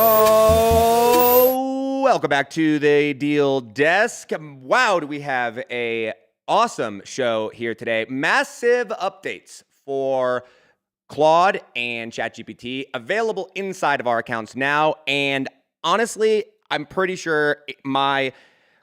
Oh, welcome back to the Deal Desk. Wow, do we have a awesome show here today. Massive updates for Claude and ChatGPT available inside of our accounts now. And honestly, I'm pretty sure my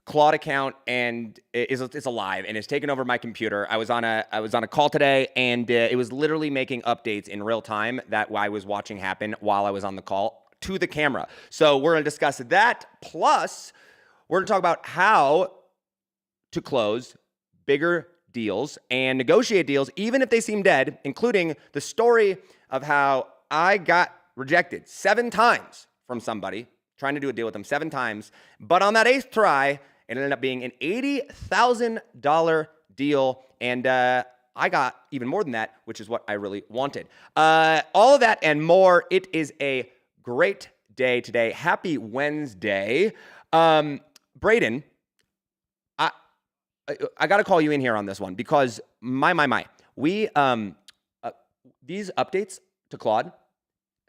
Claude account is alive and it's taken over my computer. I was on a call today, and it was literally making updates in real time that I was watching happen while I was on the call to the camera. So we're going to discuss that. Plus, we're going to talk about how to close bigger deals and negotiate deals, even if they seem dead, including the story of how I got rejected 7 times from somebody, trying to do a deal with them 7 times. But on that 8th try, it ended up being an $80,000 deal. And I got even more than that, which is what I really wanted. All of that and more. It is a great day today. Happy Wednesday. Braden, I got to call you in here on this one because my. We these updates to Claude,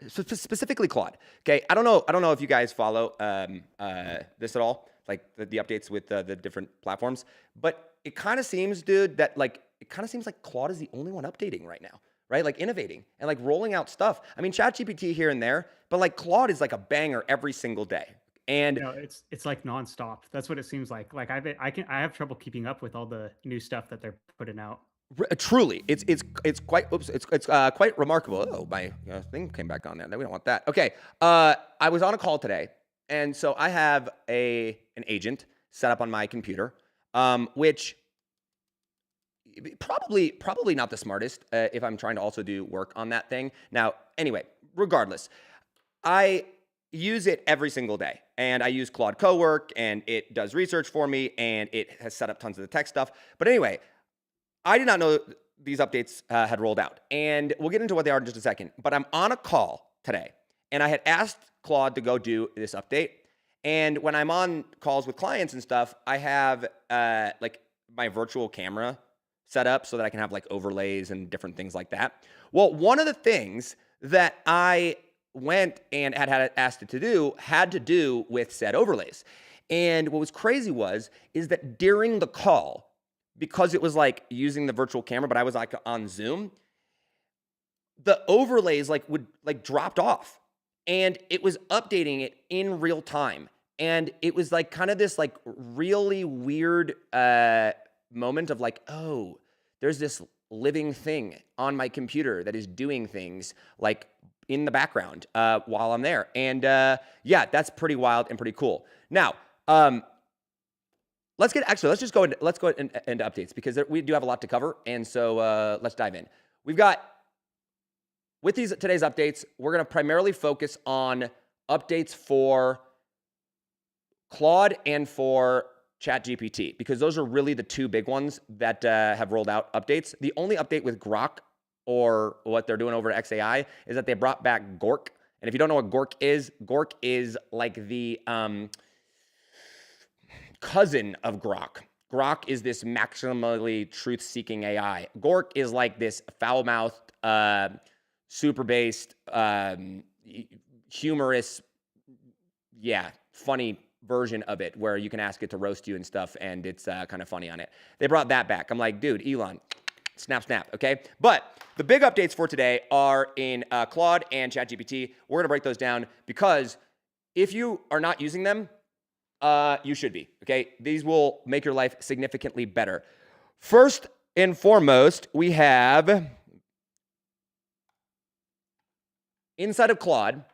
specifically Claude. Okay, I don't know if you guys follow this at all, like the updates with the different platforms, but it kind of seems, dude, that Claude is the only one updating right now. Right? Like innovating and like rolling out stuff. I mean, ChatGPT here and there, but like Claude is like a banger every single day. And it's like nonstop. That's what it seems like. Like I have trouble keeping up with all the new stuff that they're putting out. Truly, it's quite quite remarkable. Oh, my thing came back on there. We don't want that. Okay, I was on a call today, and so I have an agent set up on my computer, which probably not the smartest if I'm trying to also do work on that thing. Now, anyway, regardless, I use it every single day, and I use Claude Cowork, and it does research for me, and it has set up tons of the tech stuff. But anyway, I did not know these updates had rolled out, and we'll get into what they are in just a second. But I'm on a call today, and I had asked Claude to go do this update. And when I'm on calls with clients and stuff, I have like my virtual camera set up so that I can have like overlays and different things like that. Well, one of the things that I went and had asked it to do had to do with said overlays. And what was crazy is that during the call, because it was like using the virtual camera, but I was like on Zoom, the overlays would dropped off, and it was updating it in real time. And it was like kind of this like really weird moment of like, oh, there's this living thing on my computer that is doing things like in the background while I'm there. And yeah, that's pretty wild and pretty cool. Now, let's just go into updates because we do have a lot to cover. And so let's dive in. We've got, with today's updates, we're going to primarily focus on updates for Claude and for ChatGPT, because those are really the two big ones that have rolled out updates. The only update with Grok or what they're doing over at XAI is that they brought back Gork. And if you don't know what Gork is like the cousin of Grok. Grok is this maximally truth-seeking AI. Gork is like this foul-mouthed, super-based, humorous, funny version of it where you can ask it to roast you and stuff, and it's kind of funny on it. They brought that back. I'm like, dude, Elon, snap, okay? But the big updates for today are in Claude and ChatGPT. We're going to break those down because if you are not using them, you should be, okay? These will make your life significantly better. First and foremost, we have inside of Claude,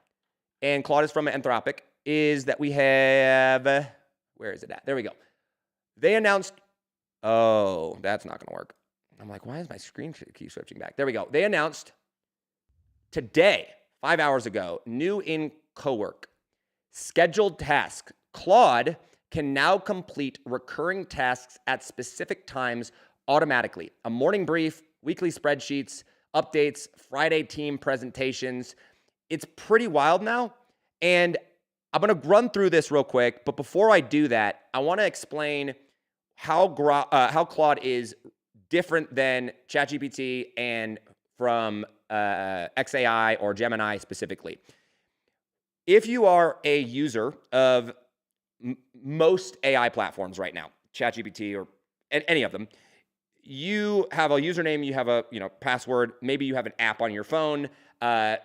and Claude is from Anthropic, is that we have, where is it at? There we go. They announced, oh, that's not going to work. I'm like, why is my screen keep switching back? There we go. They announced today, 5 hours ago, new in Cowork, scheduled tasks. Claude can now complete recurring tasks at specific times automatically. A morning brief, weekly spreadsheets, updates, Friday team presentations. It's pretty wild now. And I'm going to run through this real quick. But before I do that, I want to explain how Claude is different than ChatGPT and from XAI or Gemini specifically. If you are a user of most AI platforms right now, ChatGPT or any of them, you have a username, you have a password, maybe you have an app on your phone, and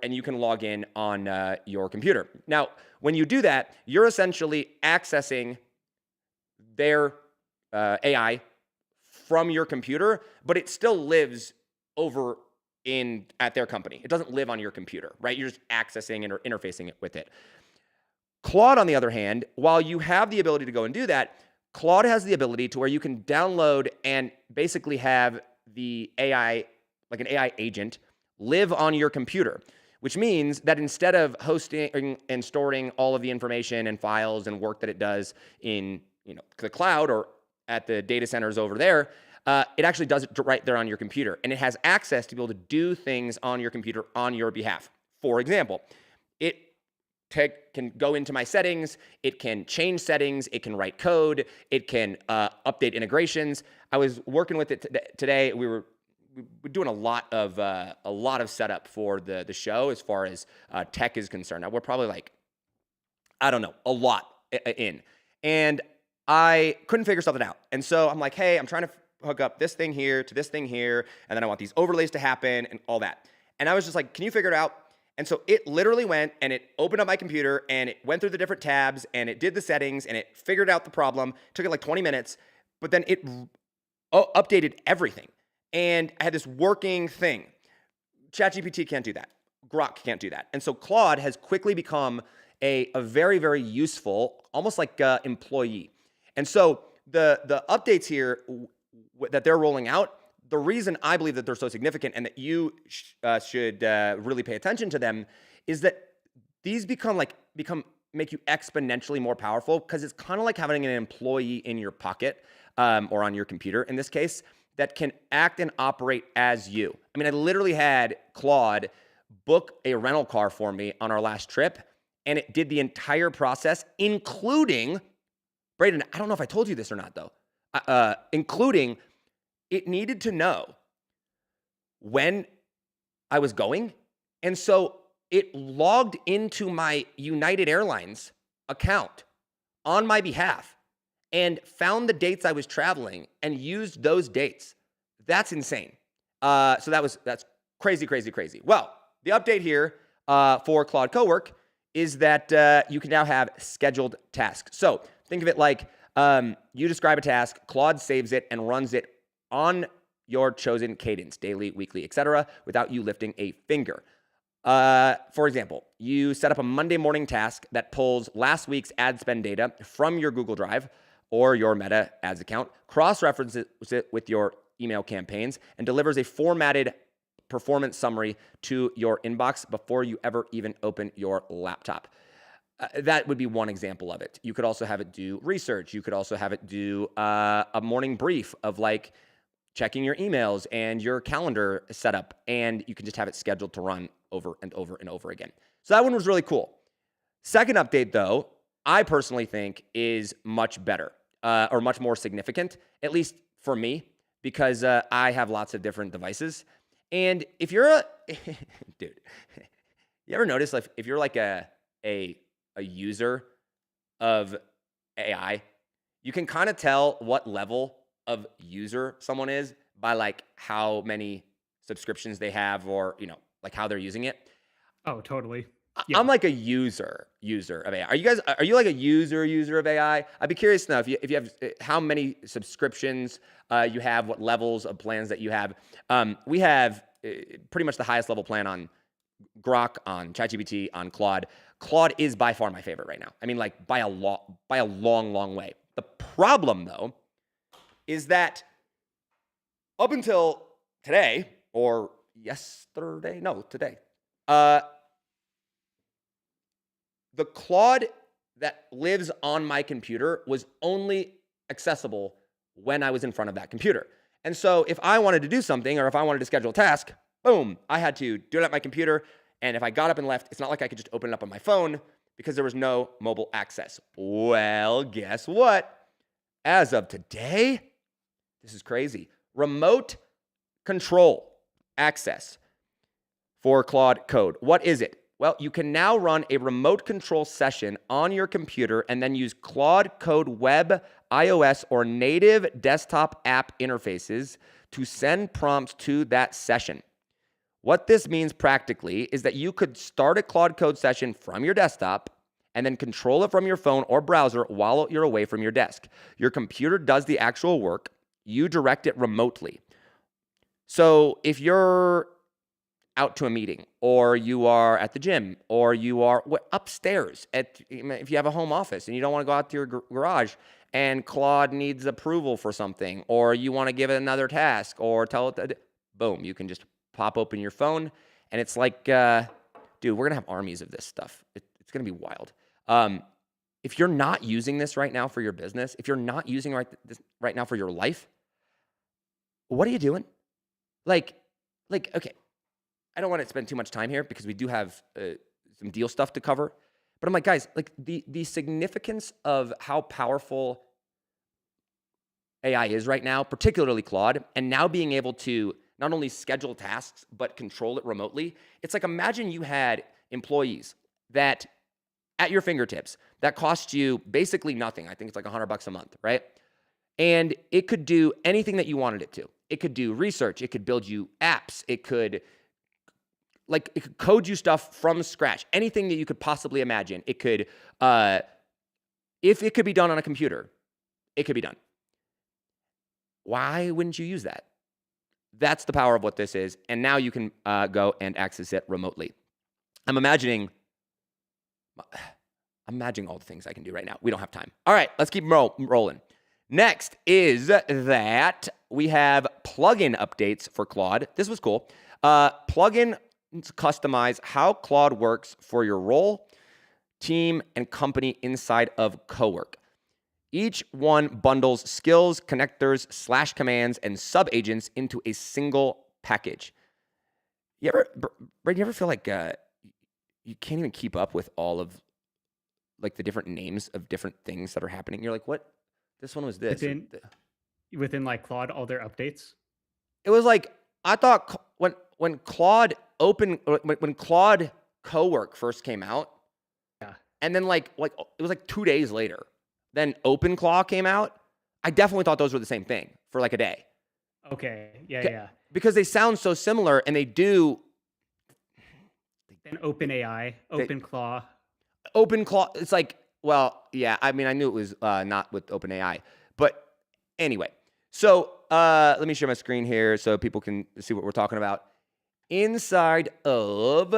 you can log in on your computer. Now, when you do that, you're essentially accessing their AI from your computer, but it still lives over at their company. It doesn't live on your computer, right? You're just accessing it or interfacing it with it. Claude, on the other hand, while you have the ability to go and do that, Claude has the ability to where you can download and basically have the AI, like an AI agent, live on your computer, which means that instead of hosting and storing all of the information and files and work that it does in the cloud or at the data centers over there, it actually does it right there on your computer. And it has access to be able to do things on your computer on your behalf. For example, it can go into my settings, it can change settings, it can write code, it can update integrations. I was working with it today. We're doing a lot of setup for the show as far as tech is concerned. Now we're probably like, I don't know, a lot in. And I couldn't figure something out. And so I'm like, hey, I'm trying to hook up this thing here to this thing here, and then I want these overlays to happen and all that. And I was just like, can you figure it out? And so it literally went and it opened up my computer and it went through the different tabs and it did the settings and it figured out the problem. It took it like 20 minutes, but then it updated everything. And I had this working thing. ChatGPT can't do that. Grok can't do that. And so Claude has quickly become a very, very useful, almost like employee. And so the updates here that they're rolling out, the reason I believe that they're so significant and that you should really pay attention to them is that these make you exponentially more powerful, because it's kind of like having an employee in your pocket or on your computer in this case that can act and operate as you. I mean, I literally had Claude book a rental car for me on our last trip, and it did the entire process, including, Braden, I don't know if I told you this or not though, including it needed to know when I was going. And so it logged into my United Airlines account on my behalf and found the dates I was traveling and used those dates. That's insane. So that's crazy, crazy, crazy. Well, the update here for Claude Cowork is that you can now have scheduled tasks. So think of it like you describe a task, Claude saves it and runs it on your chosen cadence, daily, weekly, etc., without you lifting a finger. For example, you set up a Monday morning task that pulls last week's ad spend data from your Google Drive or your Meta Ads account, cross-references it with your email campaigns, and delivers a formatted performance summary to your inbox before you ever even open your laptop. That would be one example of it. You could also have it do research. You could also have it do a morning brief of like checking your emails and your calendar setup, and you can just have it scheduled to run over and over and over again. So that one was really cool. Second update, though, I personally think is much better or much more significant, at least for me, because I have lots of different devices. And if you're a dude, you ever notice like if you're like a user of AI, you can kind of tell what level of user someone is by like how many subscriptions they have, or like how they're using it. Oh, totally. I'm Yeah. like a user of AI. Are you like a user of AI? I'd be curious to know if you have how many subscriptions you have, what levels of plans that you have. We have pretty much the highest level plan on Grok, on ChatGPT, on Claude. Claude is by far my favorite right now. I mean, like by a long way. The problem though is that up until today or yesterday, no, today, the Claude that lives on my computer was only accessible when I was in front of that computer. And so if I wanted to do something, or if I wanted to schedule a task, boom, I had to do it at my computer. And if I got up and left, it's not like I could just open it up on my phone because there was no mobile access. Well, guess what? As of today, this is crazy. Remote control access for Claude Code. What is it? Well, you can now run a remote control session on your computer and then use Claude Code web, iOS, or native desktop app interfaces to send prompts to that session. What this means practically is that you could start a Claude Code session from your desktop and then control it from your phone or browser while you're away from your desk. Your computer does the actual work. You direct it remotely. So if you're out to a meeting, or you are at the gym, or you are upstairs if you have a home office and you don't want to go out to your garage and Claude needs approval for something, or you want to give it another task or tell it that, boom, you can just pop open your phone. And it's like, dude, we're going to have armies of this stuff. It's going to be wild. If you're not using this right now for your business, if you're not using this right now for your life, what are you doing? Like, okay, I don't want to spend too much time here because we do have some deal stuff to cover. But I'm like, guys, like the significance of how powerful AI is right now, particularly Claude, and now being able to not only schedule tasks, but control it remotely. It's like, imagine you had employees that at your fingertips that cost you basically nothing. I think it's like $100 a month, right? And it could do anything that you wanted it to. It could do research. It could build you apps. It could code you stuff from scratch. Anything that you could possibly imagine. It could, if it could be done on a computer, it could be done. Why wouldn't you use that? That's the power of what this is. And now you can go and access it remotely. I'm imagining all the things I can do right now. We don't have time. All right, let's keep rolling. Next is that we have plugin updates for Claude. This was cool. Plugin customize how Claude works for your role, team, and company inside of Cowork. Each one bundles skills, connectors, /commands, and sub-agents into a single package. Brad, you ever feel like you can't even keep up with all of like the different names of different things that are happening? You're like, what? This one was this. Within like Claude, all their updates? It was like, I thought when Claude when Claude Cowork first came out, Yeah. and then like it was like 2 days later, then OpenClaw came out. I definitely thought those were the same thing for like a day. Okay. Yeah. Because they sound so similar, and they do. Then OpenAI, OpenClaw. OpenClaw, it's like, well, yeah, I mean, I knew it was not with OpenAI. But anyway, so let me share my screen here so people can see what we're talking about. Inside of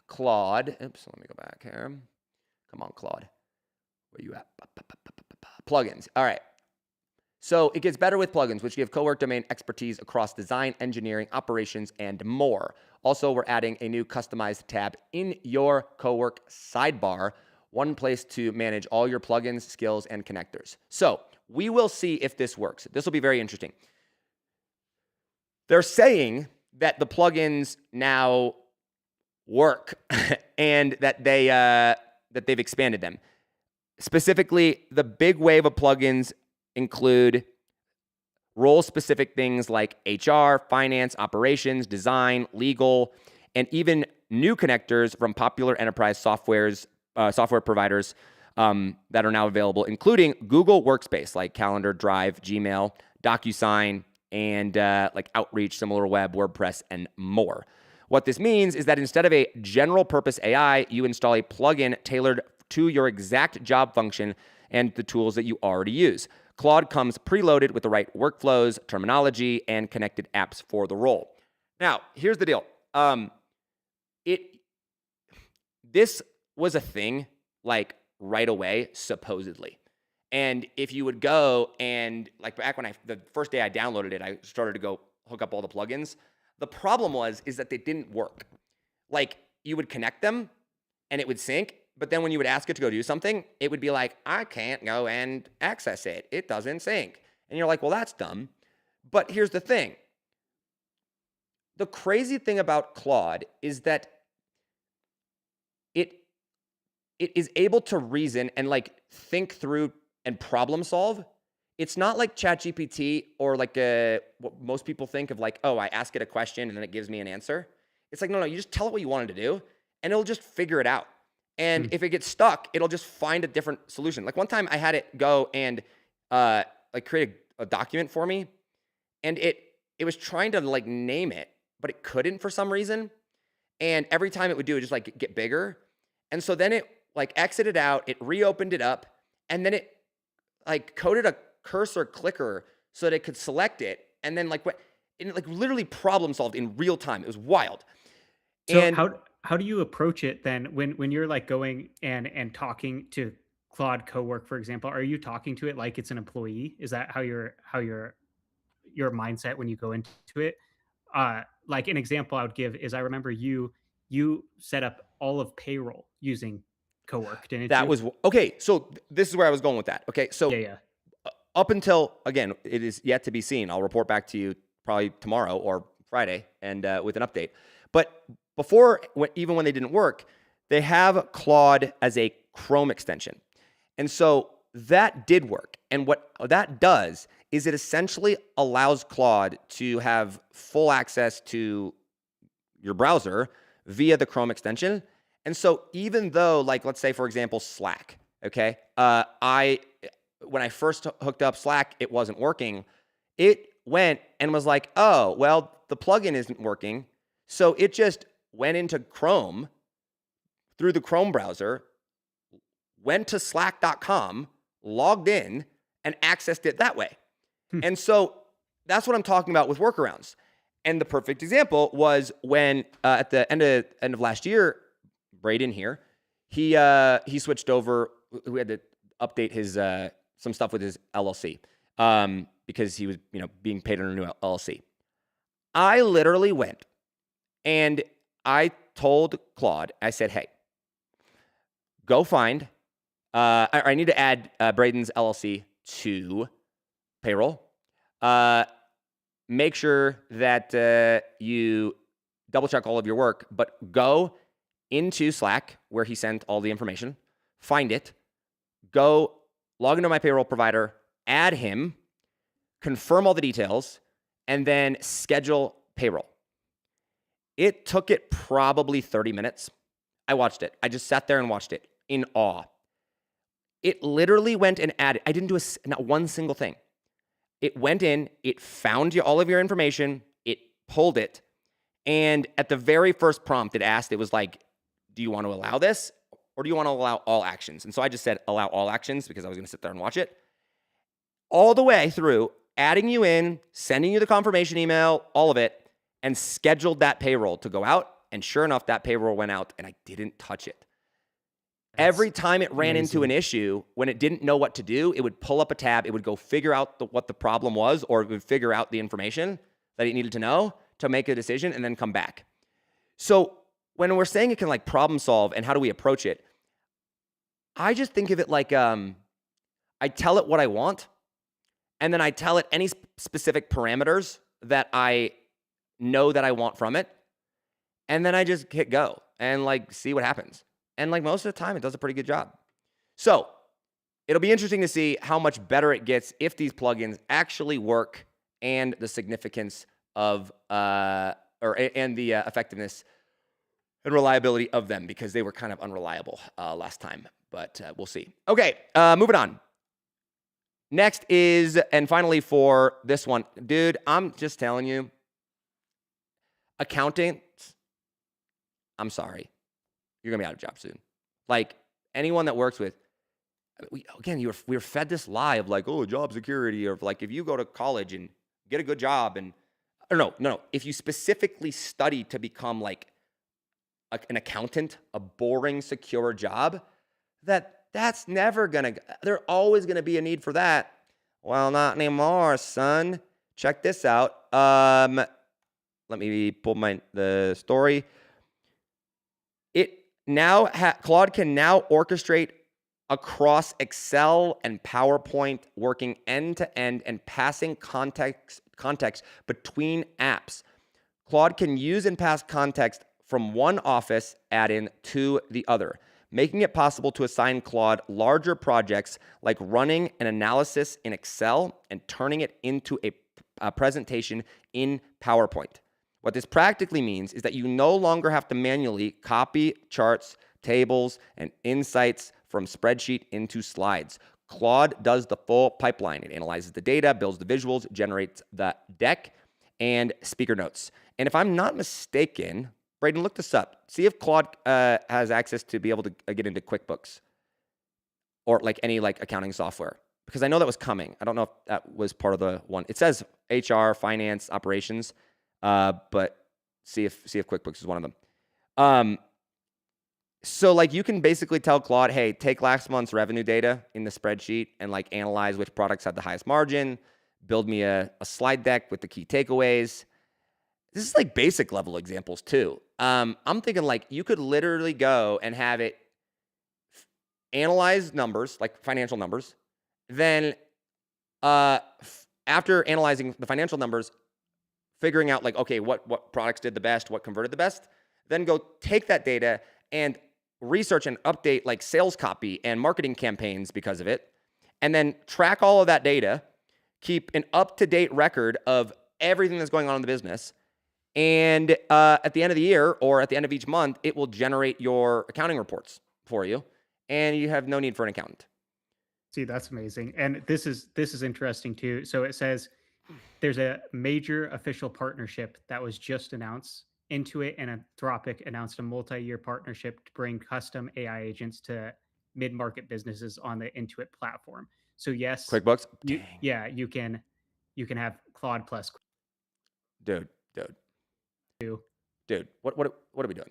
Claude, oops, let me go back here. Come on, Claude. Where you at? Plugins. All right. So it gets better with plugins, which give Cowork domain expertise across design, engineering, operations, and more. Also, we're adding a new customized tab in your Cowork sidebar, one place to manage all your plugins, skills, and connectors. So we will see if this works. This will be very interesting. They're saying that the plugins now work and that they've expanded them. Specifically, the big wave of plugins include role-specific things like HR, finance, operations, design, legal, and even new connectors from popular enterprise software providers that are now available, including Google Workspace, like Calendar, Drive, Gmail, DocuSign, and like Outreach, SimilarWeb, WordPress, and more. What this means is that instead of a general purpose AI, you install a plugin tailored to your exact job function and the tools that you already use. Claude comes preloaded with the right workflows, terminology, and connected apps for the role. Now, here's the deal. This was a thing like right away, supposedly. And if you would go and like back when the first day I downloaded it, I started to go hook up all the plugins. The problem is that they didn't work. Like you would connect them and it would sync, but then when you would ask it to go do something, it would be like, I can't go and access it. It doesn't sync. And you're like, well, that's dumb. But here's the thing. The crazy thing about Claude is that it is able to reason and like think through and problem solve. It's not like ChatGPT or like what most people think of like, oh, I ask it a question and then it gives me an answer. It's like, no, you just tell it what you want it to do and it'll just figure it out. And if it gets stuck, it'll just find a different solution. Like one time I had it go and like create a document for me and it was trying to like name it, but it couldn't for some reason. And every time it would do it just like get bigger. And so then it like exited out, it reopened it up, and then it like coded a cursor clicker so that it could select it. And then like it like literally problem solved in real time. It was wild. So And how do you approach it then when you're like going and talking to Claude Cowork, for example? Are you talking to it like it's an employee? Is that how your mindset when you go into it? Like an example I would give is I remember you set up all of payroll using Cowork, didn't that you? was okay. So this is where I was going with that. Okay. So Yeah. up until, again, it is yet to be seen. I'll report back to you probably tomorrow or Friday and with an update. But before, even when they didn't work, they have Claude as a Chrome extension. And so that did work. And what that does is it essentially allows Claude to have full access to your browser via the Chrome extension. And so even though, like, let's say, for example, Slack, okay, when I first hooked up Slack, it wasn't working. It went and was like, oh, well, the plugin isn't working. So it just went into Chrome through the Chrome browser, went to slack.com, logged in, and accessed it that way. And so that's what I'm talking about with workarounds. And the perfect example was when at the end of last year, Braden here, he switched over. We had to update his some stuff with his LLC because he was being paid under a new LLC. I literally went and I told Claude, I said, hey, go find. I need to add Braden's LLC to payroll. Make sure that you double check all of your work, but go into Slack where he sent all the information, find it, go log into my payroll provider, add him, confirm all the details, and then schedule payroll. It took it probably 30 minutes. I watched it. I just sat there and watched it in awe. It literally went and added. I didn't do not one single thing. It went in, it found all of your information, it pulled it, and at the very first prompt it asked, it was like, do you want to allow this or do you want to allow all actions? And so I just said allow all actions because I was going to sit there and watch it. All the way through, adding you in, sending you the confirmation email, all of it, and scheduled that payroll to go out. And sure enough, that payroll went out and I didn't touch it. Every time it ran into an issue, when it didn't know what to do, it would pull up a tab. It would go figure out what the problem was, or it would figure out the information that it needed to know to make a decision and then come back. So when we're saying it can like problem solve and how do we approach it, I just think of it like I tell it what I want, and then I tell it any specific parameters that I know that I want from it. And then I just hit go and like see what happens. And like most of the time, it does a pretty good job. So it'll be interesting to see how much better it gets if these plugins actually work and the significance of and the effectiveness and reliability of them, because they were kind of unreliable last time. But we'll see. Okay, moving on. Next is, and finally for this one, dude, I'm just telling you, accountants, I'm sorry, you're gonna be out of a job soon. Like anyone that works with, we were fed this lie of like, oh, job security, or like if you go to college and get a good job, and or no, if you specifically study to become like an accountant, a boring, secure job, that's never gonna. There's always gonna be a need for that. Well, not anymore, son. Check this out. Let me pull the story. Claude can now orchestrate across Excel and PowerPoint, working end to end and passing context between apps. Claude can use and pass context from one Office add-in to the other, making it possible to assign Claude larger projects like running an analysis in Excel and turning it into a presentation in PowerPoint. What this practically means is that you no longer have to manually copy charts, tables, and insights from spreadsheet into slides. Claude does the full pipeline. It analyzes the data, builds the visuals, generates the deck, and speaker notes. And if I'm not mistaken, Braden, look this up. See if Claude has access to be able to get into QuickBooks or like any like accounting software, because I know that was coming. I don't know if that was part of the one. It says HR, finance, operations, but see if QuickBooks is one of them. So like you can basically tell Claude, hey, take last month's revenue data in the spreadsheet and like analyze which products had the highest margin, build me a slide deck with the key takeaways. This is like basic level examples too. I'm thinking like you could literally go and have it analyze numbers, like financial numbers. Then after analyzing the financial numbers, figuring out like, okay, what products did the best, what converted the best, then go take that data and research and update like sales copy and marketing campaigns because of it, and then track all of that data, keep an up-to-date record of everything that's going on in the business, and at the end of the year or at the end of each month, it will generate your accounting reports for you, and you have no need for an accountant. See, that's amazing. And this is interesting too. So it says there's a major official partnership that was just announced. Intuit and Anthropic announced a multi-year partnership to bring custom AI agents to mid-market businesses on the Intuit platform. So yes, QuickBooks, you can have Claude plus dude, Q. what are we doing?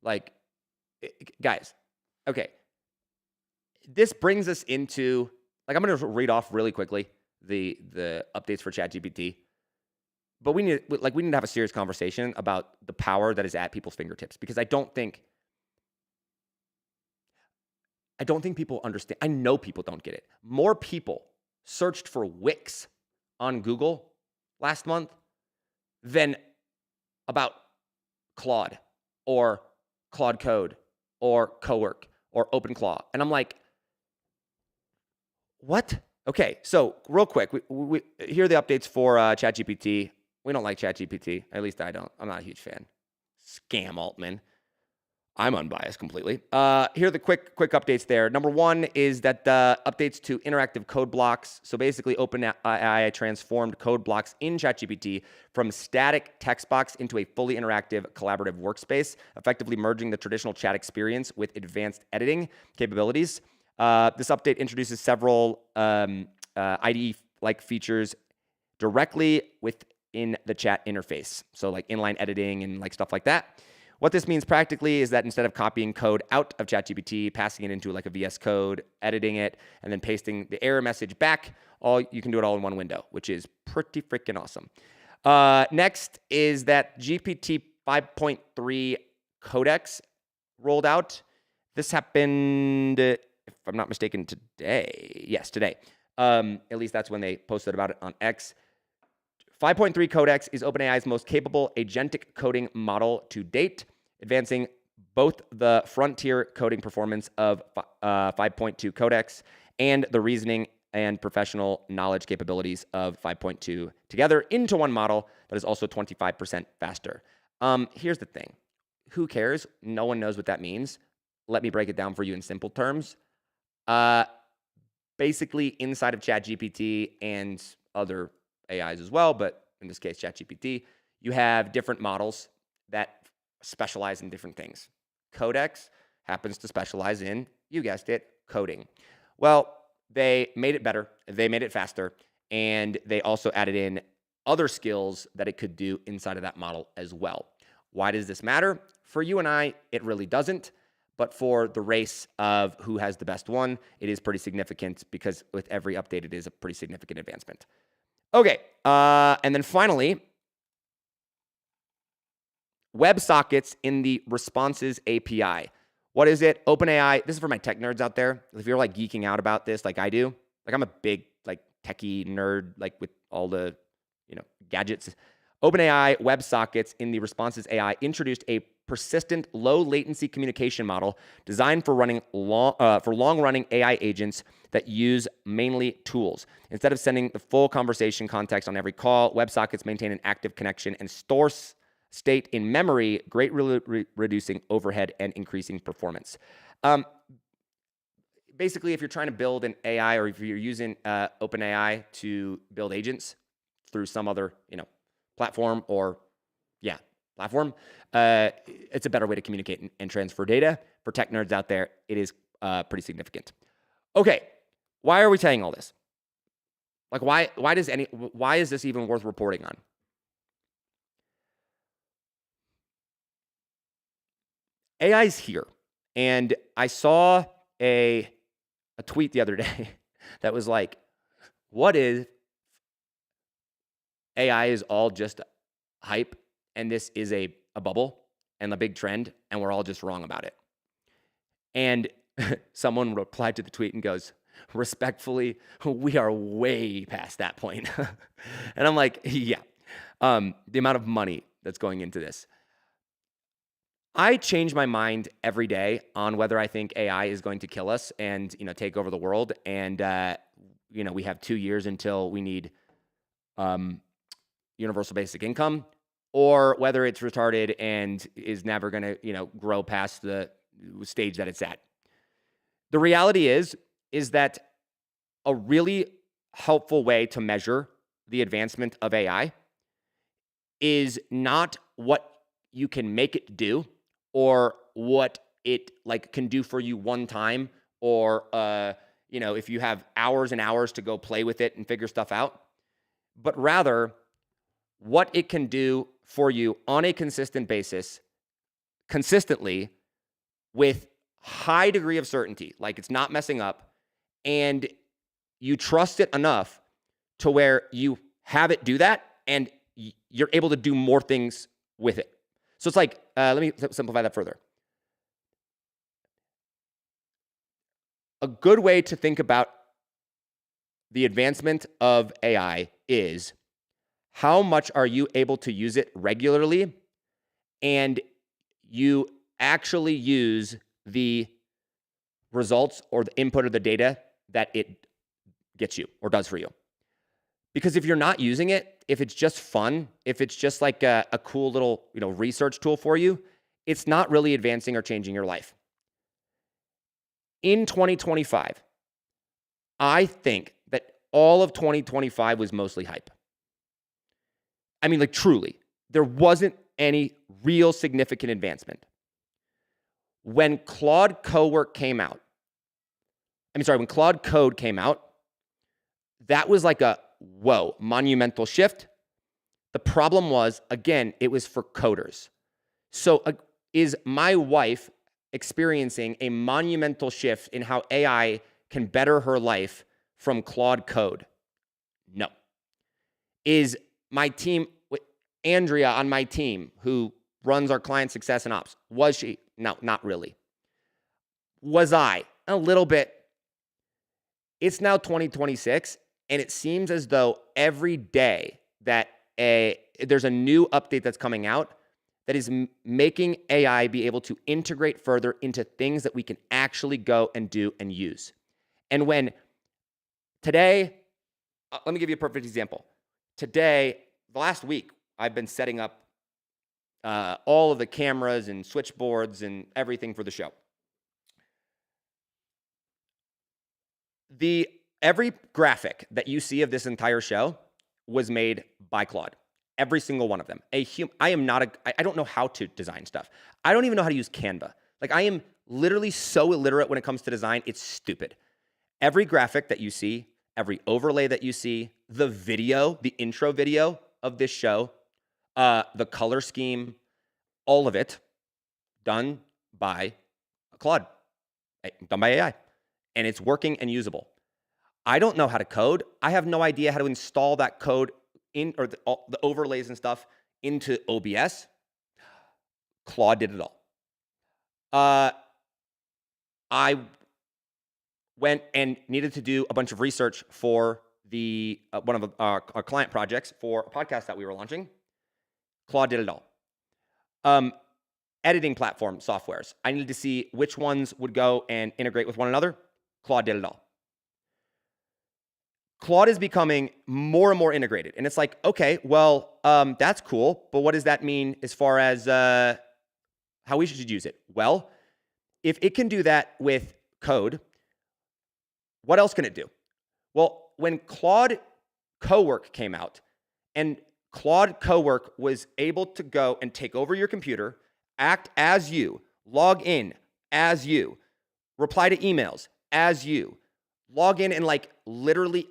Like, guys, okay. This brings us into like, I'm going to read off really quickly the updates for ChatGPT. But we need to have a serious conversation about the power that is at people's fingertips, because I don't think people understand. I know people don't get it. More people searched for Wix on Google last month than about Claude or Claude Code or Cowork or OpenClaw. And I'm like, what? Okay, so real quick, we here are the updates for ChatGPT. We don't like ChatGPT. At least I don't. I'm not a huge fan. Scam Altman. I'm unbiased completely. Here are the quick updates there. Number one is that updates to interactive code blocks. So basically, OpenAI transformed code blocks in ChatGPT from static text box into a fully interactive collaborative workspace, effectively merging the traditional chat experience with advanced editing capabilities. This update introduces several IDE-like features directly within the chat interface. So like inline editing and like stuff like that. What this means practically is that instead of copying code out of ChatGPT, passing it into like a VS Code, editing it, and then pasting the error message back, you can do it all in one window, which is pretty freaking awesome. Next is that GPT 5.3 codex rolled out. This happened, if I'm not mistaken, today. Yes, today. At least that's when they posted about it on X. 5.3 Codex is OpenAI's most capable agentic coding model to date, advancing both the frontier coding performance of 5.2 Codex and the reasoning and professional knowledge capabilities of 5.2 together into one model that is also 25% faster. Here's the thing. Who cares? No one knows what that means. Let me break it down for you in simple terms. Basically, inside of ChatGPT and other AIs as well, but in this case, ChatGPT, you have different models that specialize in different things. Codex happens to specialize in, you guessed it, coding. Well, they made it better, they made it faster, and they also added in other skills that it could do inside of that model as well. Why does this matter? For you and I, it really doesn't. But for the race of who has the best one, it is pretty significant because with every update, it is a pretty significant advancement. Okay, and then finally, WebSockets in the Responses API. What is it? OpenAI. This is for my tech nerds out there. If you're like geeking out about this, like I do, like I'm a big like techie nerd, like with all the gadgets. OpenAI WebSockets in the Responses AI introduced a persistent low latency communication model designed for running long-running AI agents that use mainly tools. Instead of sending the full conversation context on every call, WebSockets maintain an active connection and store state in memory, greatly reducing overhead and increasing performance. Basically, if you're trying to build an AI or if you're using OpenAI to build agents through some other platform platform, it's a better way to communicate and transfer data. For tech nerds out there, it is pretty significant. Okay, why are we saying all this? Like, why is this even worth reporting on? AI is here, and I saw a tweet the other day that was like, "What if AI is all just hype, and this is a bubble and a big trend, and we're all just wrong about it?" And someone replied to the tweet and goes, "Respectfully, we are way past that point." And I'm like, yeah, the amount of money that's going into this. I change my mind every day on whether I think AI is going to kill us and take over the world. And we have 2 years until we need universal basic income, or whether it's retarded and is never going to grow past the stage that it's at. The reality is that a really helpful way to measure the advancement of AI is not what you can make it do or what it can do for you one time, or if you have hours and hours to go play with it and figure stuff out, but rather what it can do for you on a consistent basis, consistently, with high degree of certainty, like it's not messing up, and you trust it enough to where you have it do that and you're able to do more things with it. So it's like, let me simplify that further. A good way to think about the advancement of AI is how much are you able to use it regularly, and you actually use the results or the input of the data that it gets you or does for you. Because if you're not using it, if it's just fun, if it's just like a cool little research tool for you, it's not really advancing or changing your life. In 2025, I think that all of 2025 was mostly hype. I mean, truly, there wasn't any real significant advancement. When Claude Cowork came out, when Claude Code came out, that was like a monumental shift. The problem was, again, it was for coders. So is my wife experiencing a monumental shift in how AI can better her life from Claude Code? No. Is my team, Andrea on my team, who runs our client success and ops, was she? No, not really. Was I? A little bit. It's now 2026, and it seems as though every day that there's a new update that's coming out that is making AI be able to integrate further into things that we can actually go and do and use. And when today, let me give you a perfect example. Today, the last week, I've been setting up all of the cameras and switchboards and everything for the show. Every graphic that you see of this entire show was made by Claude. Every single one of them. I don't know how to design stuff. I don't even know how to use Canva. Like, I am literally so illiterate when it comes to design. It's stupid. Every graphic that you see, every overlay that you see, the video, the intro video of this show, the color scheme, all of it done by Claude, done by AI. And it's working and usable. I don't know how to code. I have no idea how to install that code in, or the overlays and stuff into OBS. Claude did it all. I went and needed to do a bunch of research for one of our client projects for a podcast that we were launching. Claude did it all. Editing platform softwares. I needed to see which ones would go and integrate with one another. Claude did it all. Claude is becoming more and more integrated. And it's like, okay, well, that's cool. But what does that mean as far as how we should use it? Well, if it can do that with code, what else can it do? Well, when Claude Cowork came out, and Claude Cowork was able to go and take over your computer, act as you, log in as you, reply to emails as you, log in and like literally,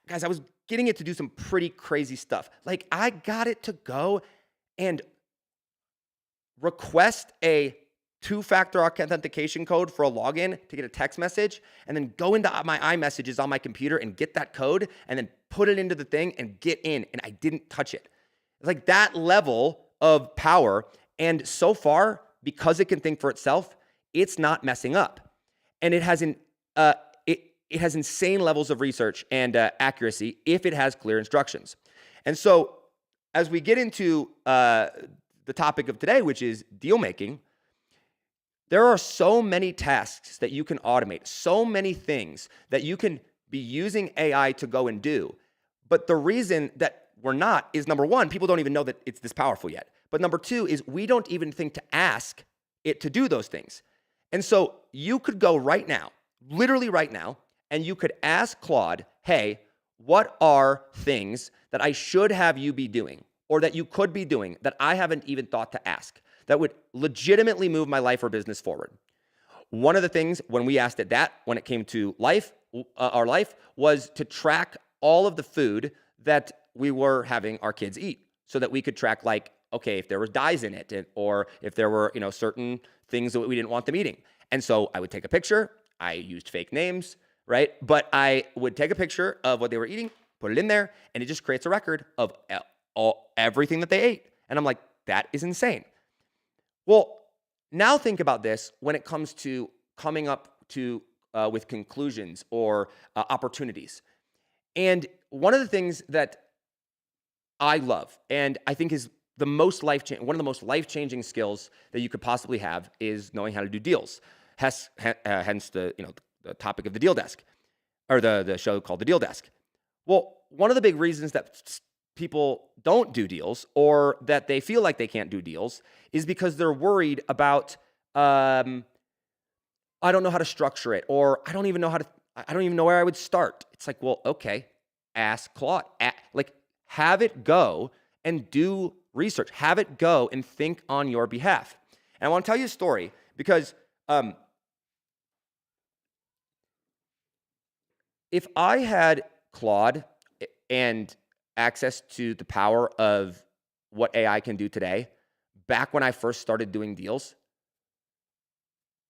guys, I was getting it to do some pretty crazy stuff. Like, I got it to go and request a two-factor authentication code for a login to get a text message, and then go into my iMessages on my computer and get that code and then put it into the thing and get in, and I didn't touch it. It's like that level of power. And so far, because it can think for itself, it's not messing up. And it has it has insane levels of research and accuracy if it has clear instructions. And so as we get into the topic of today, which is deal making, there are so many tasks that you can automate, so many things that you can be using AI to go and do. But the reason that we're not is, number one, people don't even know that it's this powerful yet. But number two is we don't even think to ask it to do those things. And so you could go right now, literally right now, and you could ask Claude, hey, what are things that I should have you be doing, or that you could be doing that I haven't even thought to ask, that would legitimately move my life or business forward? One of the things when we asked it that, when it came to our life, was to track all of the food that we were having our kids eat, so that we could track, like, okay, if there was dyes in it, or if there were, certain things that we didn't want them eating. And so I would take a picture. I used fake names, right? But I would take a picture of what they were eating, put it in there, and it just creates a record of everything that they ate. And I'm like, that is insane. Well, now think about this when it comes to coming up to with conclusions or opportunities. And one of the things that I love, and I think is one of the most life-changing skills that you could possibly have, is knowing how to do deals. Hence the topic of the Deal Desk, or the show called The Deal Desk. Well, one of the big reasons that people don't do deals, or that they feel like they can't do deals, is because they're worried about, I don't know how to structure it, or I don't even know where I would start. It's like, well, okay, ask Claude. Have it go and do research. Have it go and think on your behalf. And I want to tell you a story, because if I had Claude and access to the power of what AI can do today, back when I first started doing deals,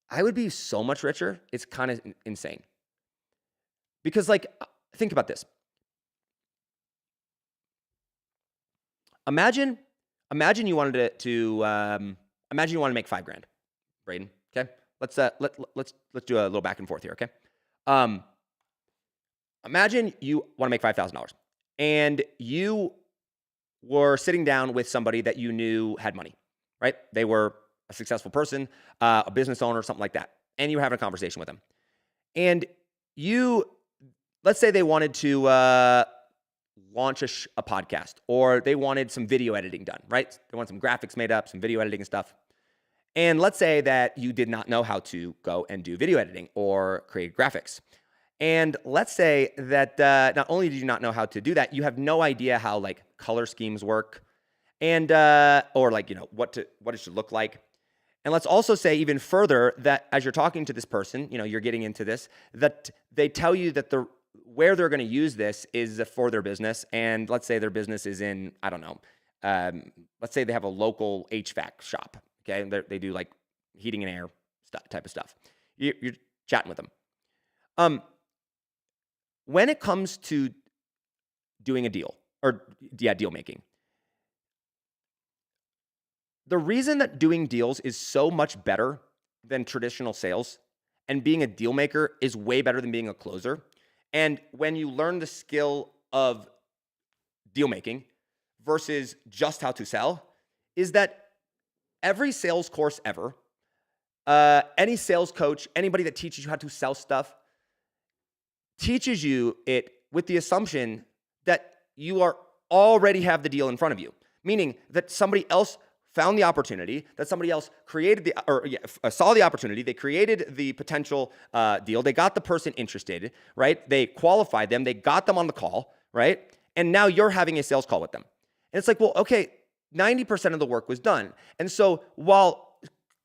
I would be so much richer. It's kind of insane. Because, think about this. Imagine you wanted imagine you want to make $5,000, Braden. Okay, let's do a little back and forth here. Okay, imagine you want to make $5,000, and you were sitting down with somebody that you knew had money, right? They were a successful person, a business owner, something like that. And you were having a conversation with them. And let's say they wanted to launch a podcast, or they wanted some video editing done, right? They want some graphics made up, some video editing and stuff. And let's say that you did not know how to go and do video editing or create graphics. And let's say that not only did you not know how to do that, you have no idea how like color schemes work, and or like what it should look like. And let's also say even further that as you're talking to this person, you're getting into this, that they tell you that where they're going to use this is for their business. And let's say their business is in, I don't know, let's say they have a local HVAC shop. Okay, they do like heating and air type of stuff. You're chatting with them. When it comes to doing a deal deal making, the reason that doing deals is so much better than traditional sales, and being a deal maker is way better than being a closer. And when you learn the skill of deal making versus just how to sell, is that every sales course ever, any sales coach, anybody that teaches you how to sell stuff, teaches you it with the assumption that you already have the deal in front of you, meaning that somebody else found the opportunity, that somebody else saw the opportunity, they created the potential deal, they got the person interested, right? They qualified them, they got them on the call, right? And now you're having a sales call with them. And it's like, well, okay, 90% of the work was done. And so while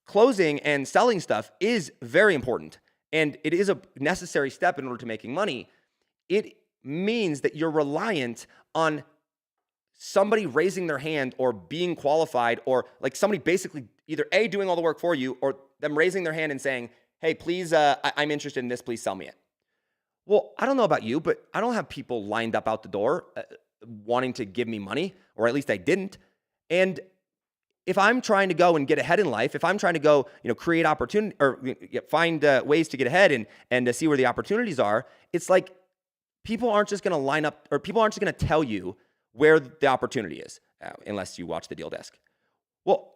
closing and selling stuff is very important, and it is a necessary step in order to making money, it means that you're reliant on somebody raising their hand or being qualified, or like somebody basically either A, doing all the work for you, or them raising their hand and saying, hey, please, I'm interested in this, please sell me it. Well, I don't know about you, but I don't have people lined up out the door wanting to give me money, or at least I didn't. And if I'm trying to go and get ahead in life, if I'm trying to go, create opportunity or find ways to get ahead and to see where the opportunities are, it's like people aren't just going to line up, or people aren't just going to tell you where the opportunity is, unless you watch the deal desk. Well,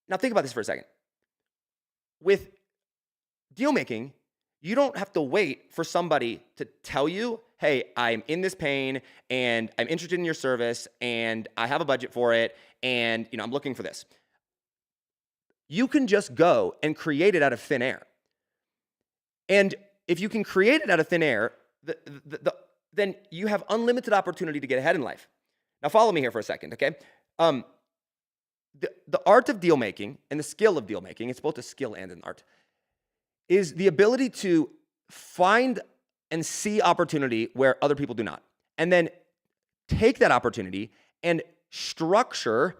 now think about this for a second. With deal making, you don't have to wait for somebody to tell you, hey, I'm in this pain and I'm interested in your service and I have a budget for it and I'm looking for this. You can just go and create it out of thin air. And if you can create it out of thin air, then you have unlimited opportunity to get ahead in life. Now follow me here for a second, okay? The art of deal making and the skill of deal making, it's both a skill and an art, is the ability to find and see opportunity where other people do not. And then take that opportunity and structure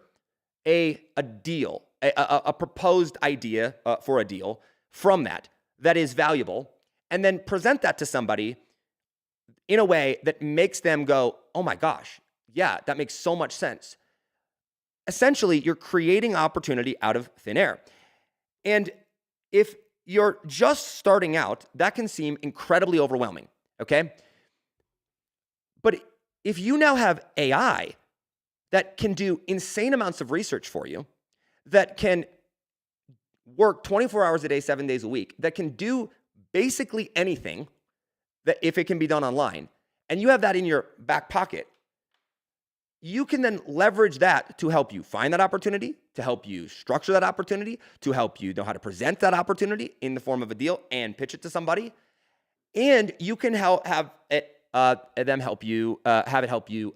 a deal, a proposed idea for a deal from that is valuable, and then present that to somebody in a way that makes them go, oh my gosh, yeah, that makes so much sense. Essentially, you're creating opportunity out of thin air. And if you're just starting out, that can seem incredibly overwhelming, okay? But if you now have AI that can do insane amounts of research for you, that can work 24 hours a day, 7 days a week, that can do basically anything, that if it can be done online, and you have that in your back pocket, you can then leverage that to help you find that opportunity, to help you structure that opportunity, to help you know how to present that opportunity in the form of a deal and pitch it to somebody. And you can have it help you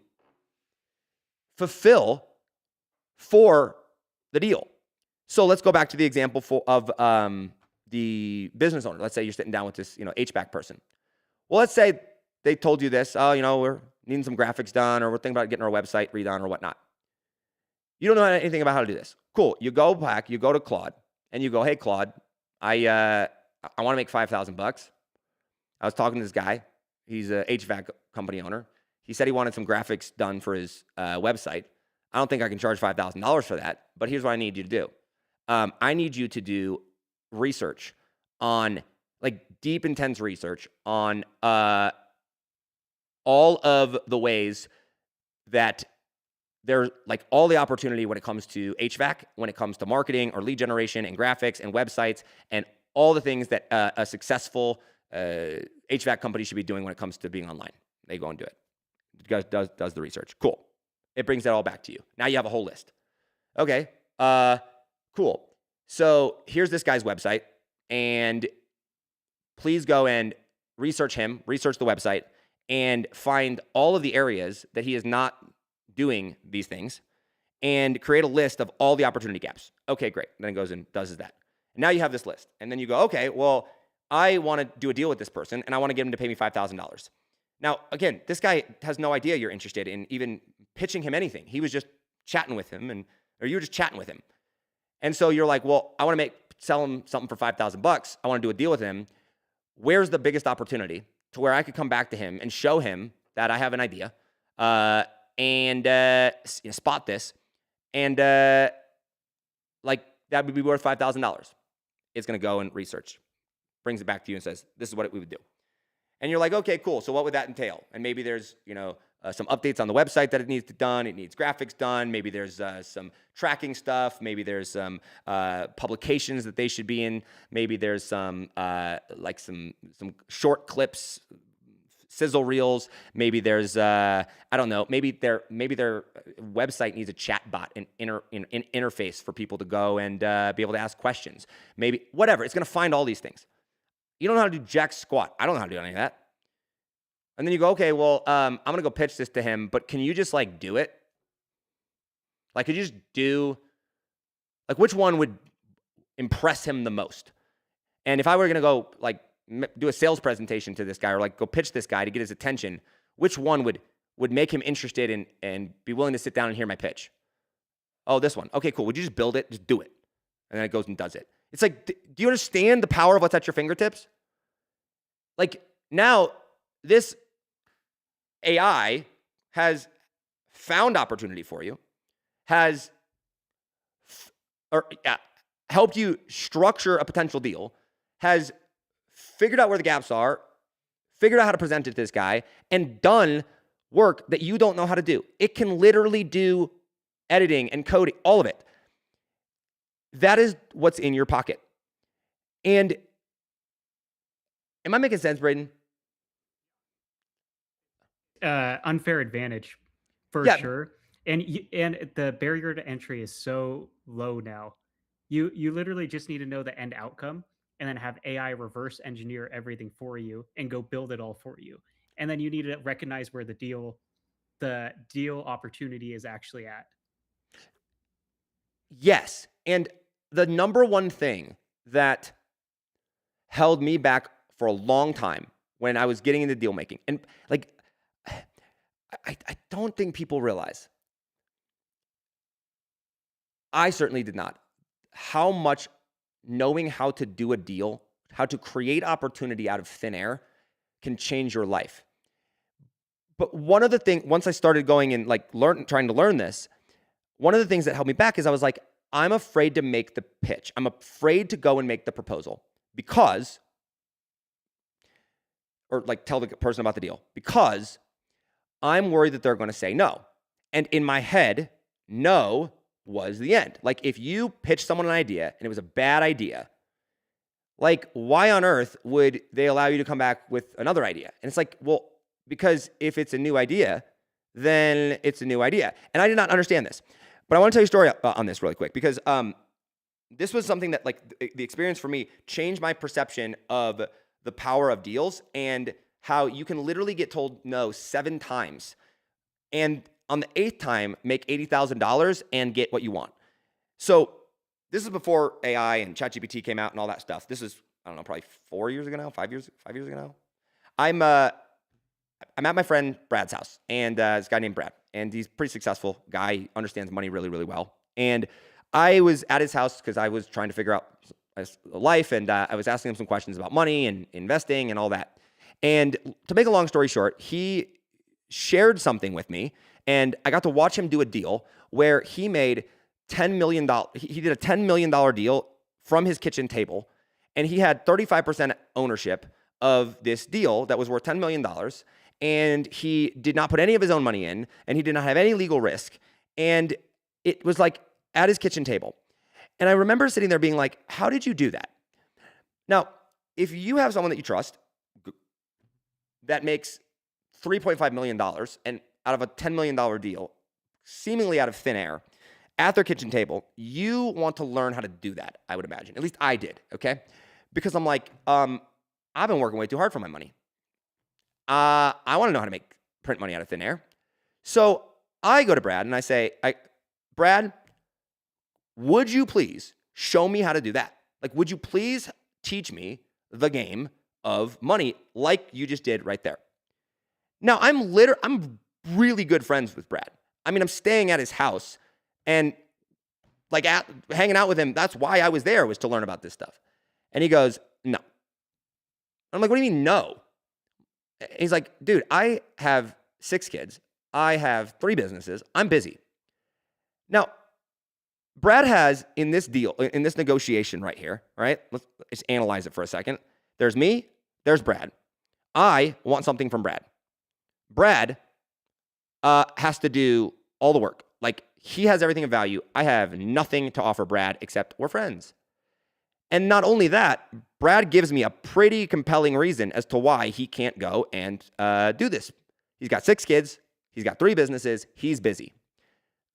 fulfill for the deal. So let's go back to the example of the business owner. Let's say you're sitting down with this HVAC person. Well, let's say they told you this, we're needing some graphics done, or we're thinking about getting our website redone or whatnot. You don't know anything about how to do this. Cool. You go to Claude and you go, hey, Claude, I want to make $5,000. I was talking to this guy. He's a HVAC company owner. He said he wanted some graphics done for his website. I don't think I can charge $5,000 for that, but here's what I need you to do. I need you to do research on, like, deep, intense research on all of the ways that there's like all the opportunity when it comes to HVAC, when it comes to marketing or lead generation and graphics and websites and all the things that a successful HVAC company should be doing when it comes to being online. They go and do it. Does the research. Cool. It brings that all back to you. Now you have a whole list. Okay. Cool. So here's this guy's website, and please go and research him, research the website, and find all of the areas that he is not doing these things and create a list of all the opportunity gaps. Okay, great. Then it goes and does that. And now you have this list. And then you go, okay, well, I want to do a deal with this person and I want to get him to pay me $5,000. Now, again, this guy has no idea you're interested in even pitching him anything. He was just chatting with him or you were just chatting with him. And so you're like, well, I want to sell him something for $5,000. I want to do a deal with him. Where's the biggest opportunity to where I could come back to him and show him that I have an idea and spot this and like that would be worth $5,000. It's going to go and research, brings it back to you and says, this is what we would do. And you're like, okay, cool. So what would that entail? And maybe there's, some updates on the website that it needs done. It needs graphics done. Maybe there's some tracking stuff. Maybe there's some publications that they should be in. Maybe there's some some short clips, sizzle reels. Maybe there's I don't know. Maybe their website needs a chat bot, an interface for people to go and be able to ask questions. Maybe whatever. It's gonna find all these things. You don't know how to do jack squat. I don't know how to do any of that. And then you go, okay, well, I'm going to go pitch this to him, but can you just like do it? Like, could you just do, like, which one would impress him the most? And if I were going to go like do a sales presentation to this guy or like go pitch this guy to get his attention, which one would make him interested in and be willing to sit down and hear my pitch? Oh, this one. Okay, cool. Would you just build it? Just do it. And then it goes and does it. It's like, do you understand the power of what's at your fingertips? Like now, this AI has found opportunity for you, has helped you structure a potential deal, has figured out where the gaps are, figured out how to present it to this guy, and done work that you don't know how to do. It can literally do editing and coding, all of it. That is what's in your pocket. And am I making sense, Braden? Unfair advantage for sure. And the barrier to entry is so low now. You literally just need to know the end outcome and then have AI reverse engineer everything for you and go build it all for you. And then you need to recognize where the deal opportunity is actually at. Yes. And the number one thing that held me back for a long time when I was getting into deal making, and like, I don't think people realize, I certainly did not, how much knowing how to do a deal, how to create opportunity out of thin air can change your life. But one of the things, once I started going and like trying to learn this, one of the things that held me back is I was like, I'm afraid to make the pitch. I'm afraid to go and make the proposal because, or like tell the person about the deal, because I'm worried that they're going to say no. And in my head, no was the end. Like if you pitch someone an idea and it was a bad idea, like why on earth would they allow you to come back with another idea? And it's like, well, because if it's a new idea, then it's a new idea. And I did not understand this. But I want to tell you a story on this really quick because this was something that like the experience for me changed my perception of the power of deals and how you can literally get told no 7 times and on the 8th time make $80,000 and get what you want. So this is before AI and ChatGPT came out and all that stuff. This is, I don't know, probably 4 years ago now, 5 years ago now. I'm at my friend Brad's house and this guy named Brad, and he's a pretty successful guy. He understands money really, really well. And I was at his house because I was trying to figure out life, and I was asking him some questions about money and investing and all that. And to make a long story short, he shared something with me, and I got to watch him do a deal where he made $10 million. He did a $10 million deal from his kitchen table, and he had 35% ownership of this deal that was worth $10 million, and he did not put any of his own money in, and he did not have any legal risk, And it was like at his kitchen table. And I remember sitting there being like, how did you do that? Now, if you have someone that you trust that makes $3.5 million and out of a $10 million deal, seemingly out of thin air, at their kitchen table, you want to learn how to do that, I would imagine. At least I did, okay? Because I'm like, I've been working way too hard for my money. I want to know how to print money out of thin air. So I go to Brad and I say, Brad, would you please show me how to do that? Like, would you please teach me the game of money like you just did right there? Now, I'm really good friends with Brad. I mean, I'm staying at his house and like hanging out with him. That's why I was there, was to learn about this stuff. And he goes, no. I'm like, what do you mean no? He's like, dude, I have 6 kids. I have 3 businesses. I'm busy. Now, Brad has in this deal, in this negotiation right here, all right? Let's just analyze it for a second. There's me, there's Brad. I want something from Brad. Brad has to do all the work. Like, he has everything of value. I have nothing to offer Brad except we're friends. And not only that, Brad gives me a pretty compelling reason as to why he can't go and do this. He's got 6 kids. He's got 3 businesses. He's busy.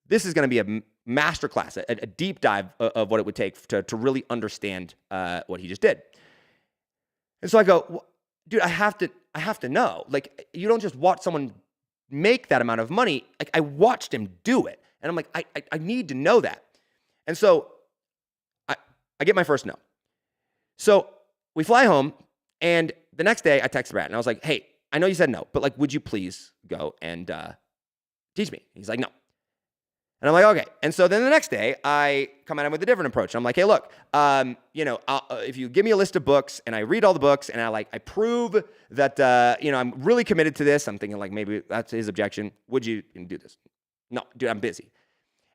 This is going to be a masterclass, a deep dive of what it would take to really understand what he just did. And so I go, well, dude, I have to know. Like, you don't just watch someone make that amount of money. Like, I watched him do it. And I'm like, I need to know that. And so I get my first no. So we fly home, and the next day I text Brad, and I was like, hey, I know you said no, but like, would you please go and teach me? He's like, no. And I'm like, okay. And so then the next day I come at him with a different approach. I'm like, hey, look, if you give me a list of books and I read all the books and I prove that, I'm really committed to this. I'm thinking like, maybe that's his objection. Would you do this? No, dude, I'm busy.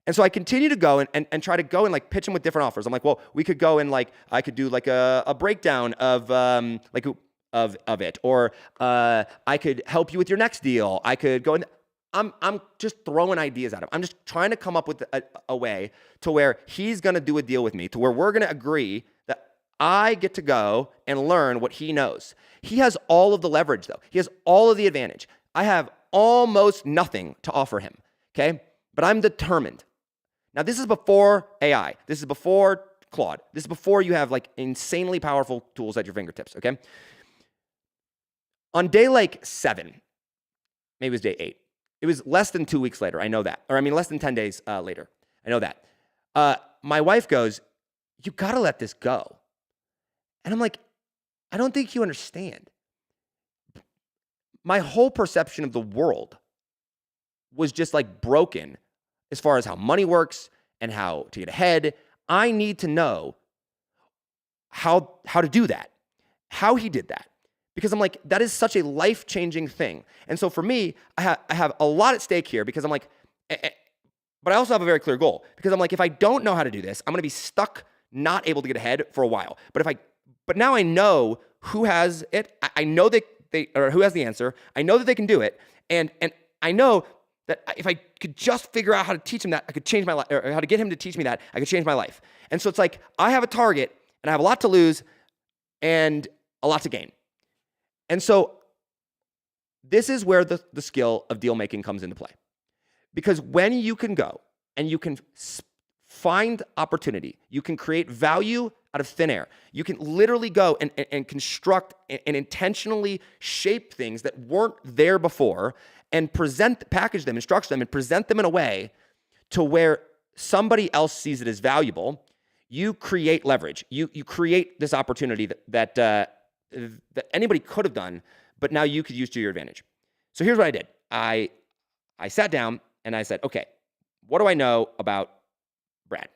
And so I continue to go and try to go and like pitch him with different offers. I'm like, well, we could go and like, I could do like a breakdown of it, or I could help you with your next deal. I could go and I'm just throwing ideas at him. I'm just trying to come up with a way to where he's going to do a deal with me, to where we're going to agree that I get to go and learn what he knows. He has all of the leverage though. He has all of the advantage. I have almost nothing to offer him, okay? But I'm determined. Now, this is before AI. This is before Claude. This is before you have like insanely powerful tools at your fingertips, okay? On day like 7, maybe it was day 8, it was less than 2 weeks later. I know that. Or I mean, less than 10 days later. I know that. My wife goes, you got to let this go. And I'm like, I don't think you understand. My whole perception of the world was just like broken as far as how money works and how to get ahead. I need to know how to do that, how he did that. Because I'm like, that is such a life-changing thing. And so for me, I have a lot at stake here, because I'm like, but I also have a very clear goal, because I'm like, if I don't know how to do this, I'm going to be stuck, not able to get ahead for a while. But now I know who has it. I know or who has the answer. I know that they can do it. And I know that if I could just figure out how to teach him that, I could change my life, or how to get him to teach me that, I could change my life. And so it's like, I have a target and I have a lot to lose and a lot to gain. And so this is where the skill of deal making comes into play. Because when you can go and you can find opportunity, you can create value out of thin air. You can literally go and construct and intentionally shape things that weren't there before, and package them and structure them and present them in a way to where somebody else sees it as valuable. You create leverage. You create this opportunity that anybody could have done, but now you could use to your advantage. So here's what I did. I sat down and I said, okay, what do I know about Brad?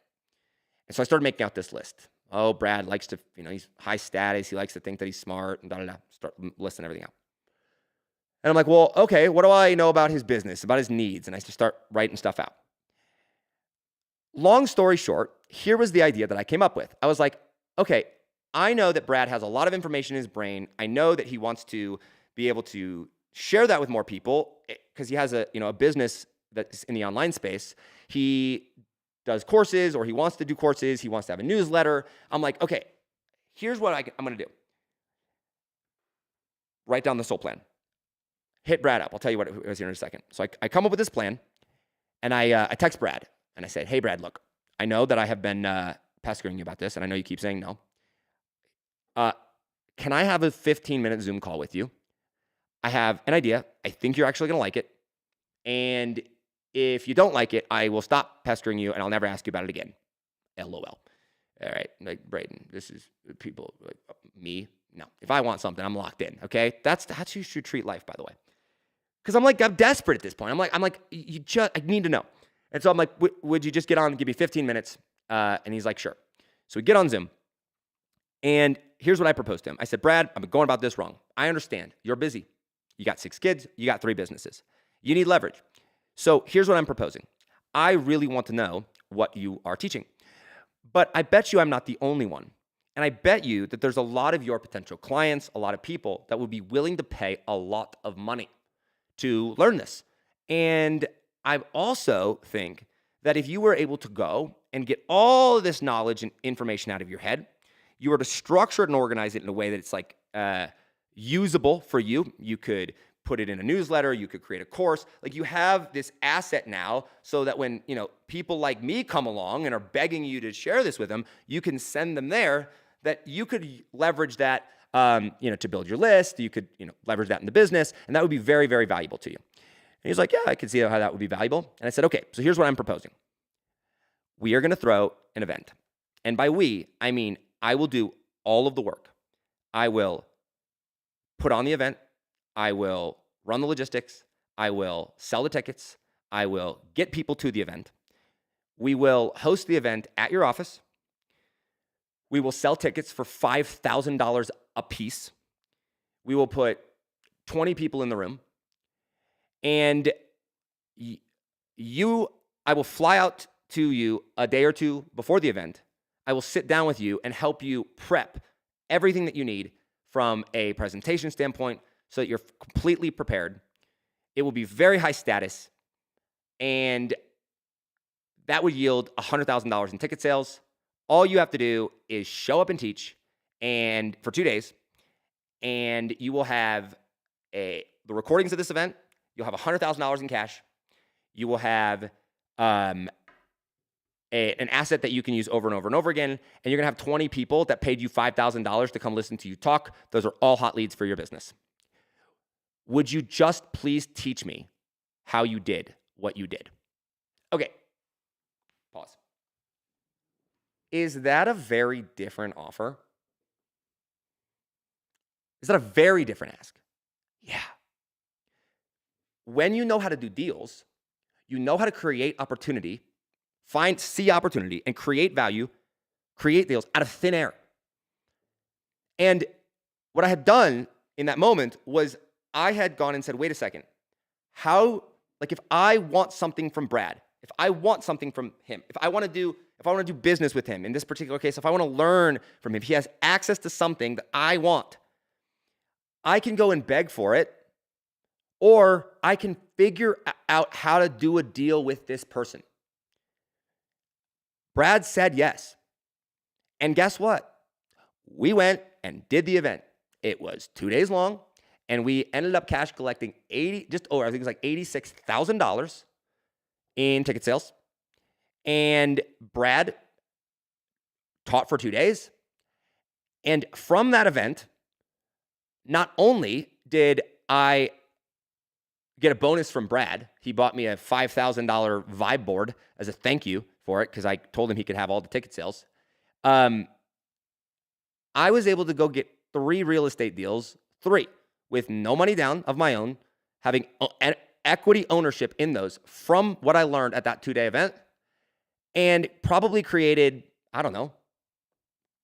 And so I started making out this list. Oh, Brad likes to, he's high status. He likes to think that he's smart and da-da-da. Start listing everything out. And I'm like, well, okay, what do I know about his business, about his needs? And I just start writing stuff out. Long story short, here was the idea that I came up with. I was like, okay, I know that Brad has a lot of information in his brain. I know that he wants to be able to share that with more people, because he has a business that's in the online space. he does courses or he wants to do courses. He wants to have a newsletter. I'm like, okay, here's what I'm going to do. Write down this whole plan. Hit Brad up. I'll tell you what it was here in a second. So I come up with this plan, and I text Brad, and I said, hey, Brad, look, I know that I have been pestering you about this, and I know you keep saying no. Can I have a 15-minute Zoom call with you? I have an idea. I think you're actually going to like it. And if you don't like it, I will stop pestering you, and I'll never ask you about it again. LOL. All right, like Braden, this is people like me. No, if I want something, I'm locked in. Okay, that's how you should treat life, by the way. Because I'm desperate at this point. I'm like, I need to know. And so I'm like, would you just get on and give me 15 minutes? And he's like, sure. So we get on Zoom. And here's what I proposed to him. I said, Brad, I'm going about this wrong. I understand. You're busy. You got 6 kids. You got 3 businesses. You need leverage. So here's what I'm proposing. I really want to know what you are teaching. But I bet you I'm not the only one. And I bet you that there's a lot of your potential clients, a lot of people that would be willing to pay a lot of money to learn this. And I also think that if you were able to go and get all of this knowledge and information out of your head, you were to structure it and organize it in a way that it's like usable for you. You could put it in a newsletter. You could create a course. Like you have this asset now so that when, people like me come along and are begging you to share this with them, you can send them there that you could leverage that, to build your list. You could, leverage that in the business, and that would be very, very valuable to you. And he's like, yeah, I can see how that would be valuable. And I said, okay, so here's what I'm proposing. We are going to throw an event. And by we, I mean, I will do all of the work. I will put on the event. I will run the logistics. I will sell the tickets. I will get people to the event. We will host the event at your office. We will sell tickets for $5,000 a piece. We will put 20 people in the room. And I will fly out to you a day or two before the event. I will sit down with you and help you prep everything that you need from a presentation standpoint so that you're completely prepared. It will be very high status, and that would yield $100,000 in ticket sales. All you have to do is show up and teach, and for 2 days, and you will have the recordings of this event. You'll have $100,000 in cash. You will have an asset that you can use over and over and over again, and you're gonna have 20 people that paid you $5,000 to come listen to you talk. Those are all hot leads for your business. Would you just please teach me how you did what you did? Okay, pause. Is that a very different offer? Is that a very different ask? Yeah. When you know how to do deals, you know how to create opportunity, see opportunity, and create value, create deals out of thin air. And what I had done in that moment was I had gone and said, wait a second, if I want something from Brad, if I want something from him, if I want to do business with him, in this particular case, if I want to learn from him, if he has access to something that I want, I can go and beg for it, or I can figure out how to do a deal with this person. Brad said yes. And guess what? We went and did the event. It was 2 days long, and we ended up cash collecting $86,000 in ticket sales. And Brad taught for 2 days. And from that event, not only did I get a bonus from Brad, he bought me a $5,000 vibe board as a thank you for it because I told him he could have all the ticket sales. I was able to go get 3 real estate deals, 3, with no money down of my own, having equity ownership in those from what I learned at that 2-day event, and probably created, I don't know,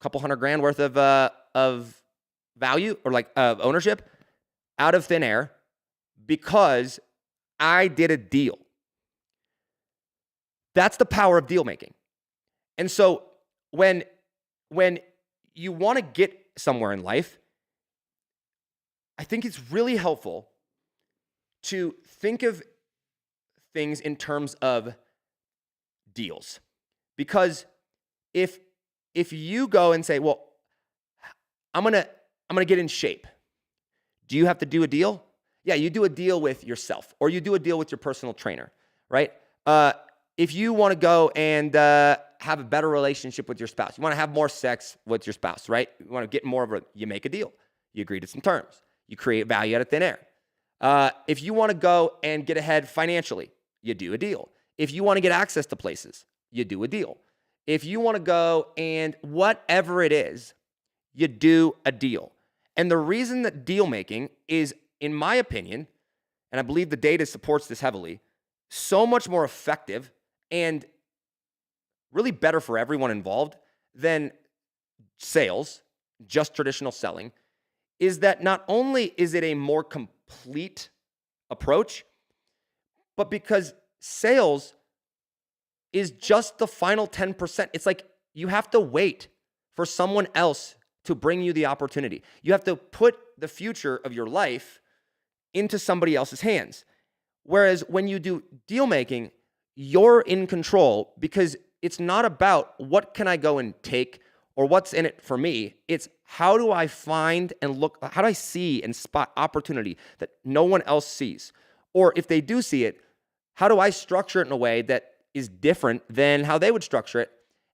a couple $100,000 worth of value or ownership out of thin air because I did a deal. That's the power of deal making. And so when you want to get somewhere in life, I think it's really helpful to think of things in terms of deals. Because if you go and say, well, I'm gonna get in shape. Do you have to do a deal? Yeah, you do a deal with yourself, or you do a deal with your personal trainer, right? If you want to go and have a better relationship with your spouse, you want to have more sex with your spouse, right? You want to get more of you make a deal. You agree to some terms. You create value out of thin air. If you want to go and get ahead financially, you do a deal. If you want to get access to places, you do a deal. If you want to go and whatever it is, you do a deal. And the reason that deal making is, in my opinion, and I believe the data supports this heavily, so much more effective and really better for everyone involved than sales, just traditional selling, is that not only is it a more complete approach, but because sales is just the final 10%. It's like you have to wait for someone else to bring you the opportunity. You have to put the future of your life into somebody else's hands. Whereas when you do deal making, you're in control, because it's not about what can I go and take or what's in it for me. It's how do I find and look, how do I see and spot opportunity that no one else sees? Or if they do see it, how do I structure it in a way that is different than how they would structure it,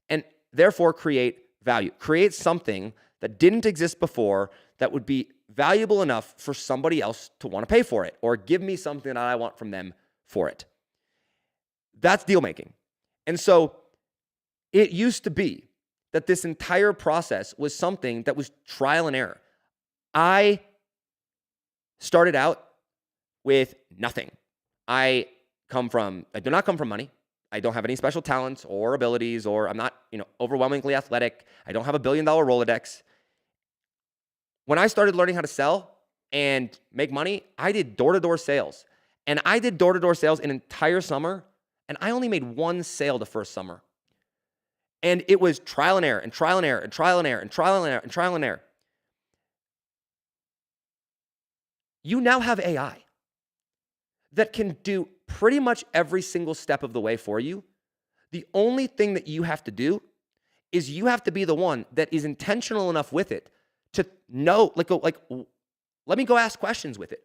and therefore create value, create something that didn't exist before that would be valuable enough for somebody else to want to pay for it or give me something that I want from them for it. That's deal making. And so it used to be that this entire process was something that was trial and error. I started out with nothing. I do not come from money. I don't have any special talents or abilities, or I'm not, overwhelmingly athletic. I don't have $1 billion Rolodex. When I started learning how to sell and make money, I did door-to-door sales. And I did door-to-door sales an entire summer, and I only made one sale the first summer. And it was trial and error and trial and error and trial and error and trial and error and trial and error. You now have AI that can do pretty much every single step of the way for you. The only thing that you have to do is you have to be the one that is intentional enough with it to know, let me go ask questions with it.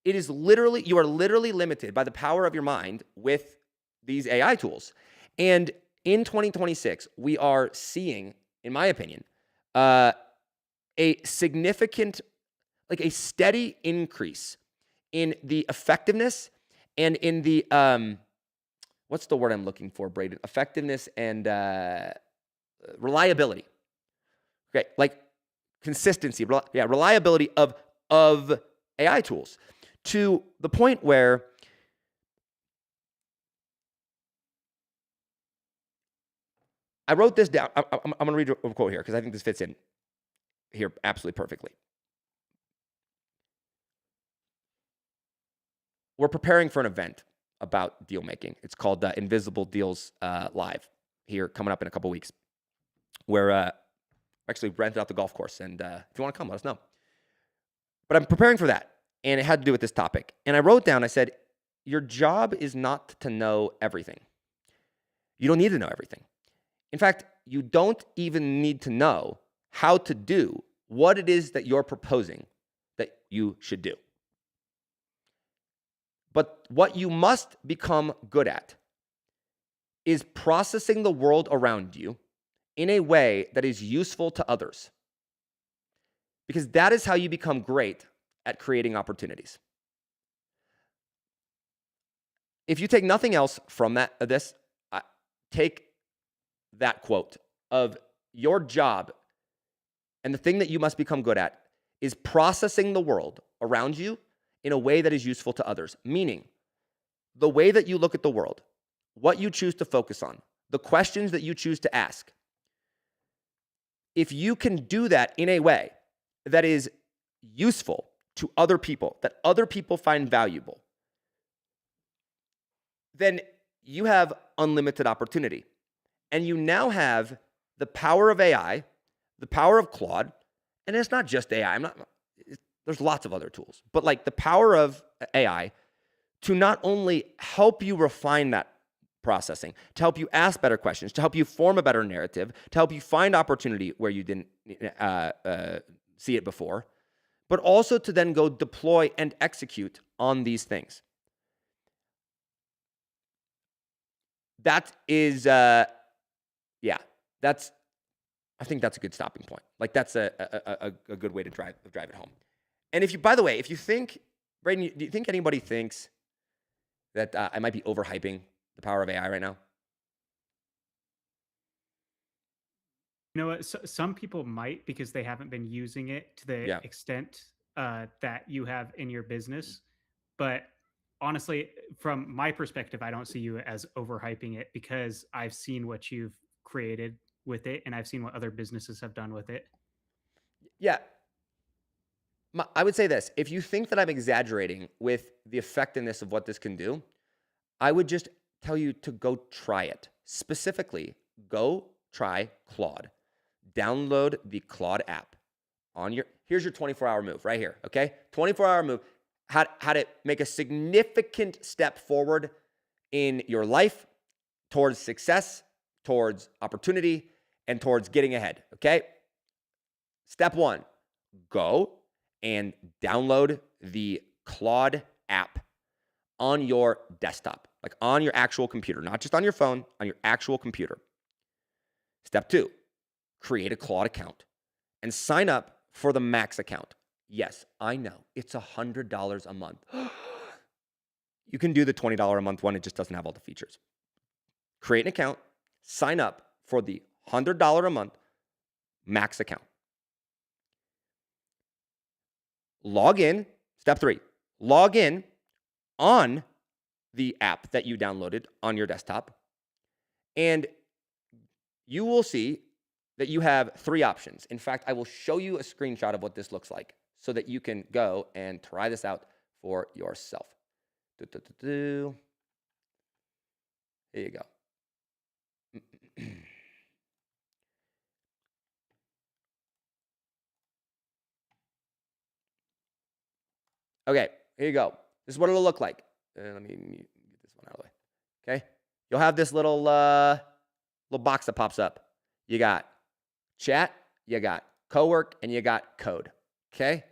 It is literally, you are literally limited by the power of your mind with these AI tools. And in 2026, we are seeing, in my opinion, a significant, a steady increase in the effectiveness and in the, what's the word I'm looking for, Braden? Effectiveness and reliability. Okay, like consistency, reliability of AI tools, to the point where I wrote this down. I'm going to read a quote here because I think this fits in here absolutely perfectly. We're preparing for an event about deal making. It's called Invisible Deals Live, here coming up in a couple weeks, where actually rented out the golf course. And if you want to come, let us know. But I'm preparing for that, and it had to do with this topic. And I wrote down, I said, your job is not to know everything. You don't need to know everything. In fact, you don't even need to know how to do what it is that you're proposing that you should do. But what you must become good at is processing the world around you in a way that is useful to others. Because that is how you become great at creating opportunities. If you take nothing else from this, take that quote of your job, and the thing that you must become good at is processing the world around you in a way that is useful to others. Meaning, the way that you look at the world, what you choose to focus on, the questions that you choose to ask. If you can do that in a way that is useful to other people, that other people find valuable, then you have unlimited opportunity. And you now have the power of AI, the power of Claude, and it's not just AI. There's lots of other tools, but the power of AI to not only help you refine that processing, to help you ask better questions, to help you form a better narrative, to help you find opportunity where you didn't see it before, but also to then go deploy and execute on these things. That is, I think that's a good stopping point. Like that's a good way to drive it home. And by the way, if you think, Braden, do you think anybody thinks that I might be overhyping the power of AI right now? You know what? Some people might because they haven't been using it to the Yeah. extent that you have in your business. But honestly, from my perspective, I don't see you as overhyping it because I've seen what you've created with it and I've seen what other businesses have done with it. Yeah. I would say this. If you think that I'm exaggerating with the effectiveness of what this can do, I would just tell you to go try it. Specifically, go try Claude. Download the Claude app here's your 24-hour move right here, okay? 24-hour move. How to make a significant step forward in your life towards success, towards opportunity, and towards getting ahead, okay? Step 1, go and download the Claude app on your desktop, like on your actual computer, not just on your phone, on your actual computer. Step 2, create a Claude account and sign up for the max account. Yes, I know, it's $100 a month. You can do the $20 a month one, it just doesn't have all the features. Create an account, sign up for the $100 a month max account. Log in. Step 3, log in on the app that you downloaded on your desktop, and you will see that you have 3 options. In fact, I will show you a screenshot of what this looks like so that you can go and try this out for yourself. Here you go. Okay, here you go. This is what it'll look like. Let me get this one out of the way. Okay, you'll have this little box that pops up. You got chat, you got cowork, and you got code. Okay,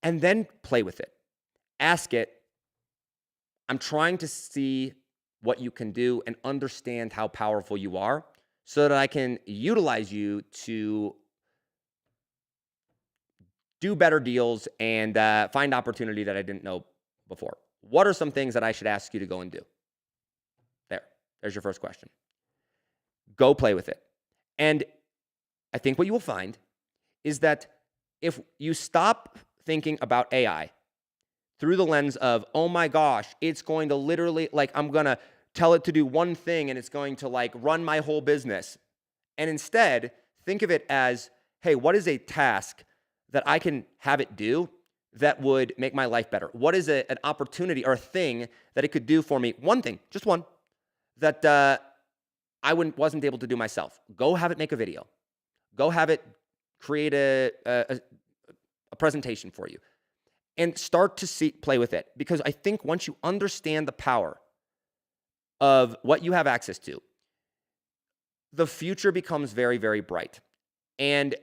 and then play with it. Ask it. I'm trying to see what you can do and understand how powerful you are, so that I can utilize you to do better deals and find opportunity that I didn't know before. What are some things that I should ask you to go and do? There's your first question. Go play with it. And I think what you will find is that if you stop thinking about AI through the lens of, oh my gosh, it's going to literally, like, I'm going to tell it to do one thing and it's going to like run my whole business. And instead, think of it as, hey, what is a task that I can have it do that would make my life better? What is an opportunity or a thing that it could do for me? One thing, just one, that I wasn't able to do myself. Go have it make a video. Go have it create a presentation for you. And start to play with it. Because I think once you understand the power of what you have access to, the future becomes very, very bright. And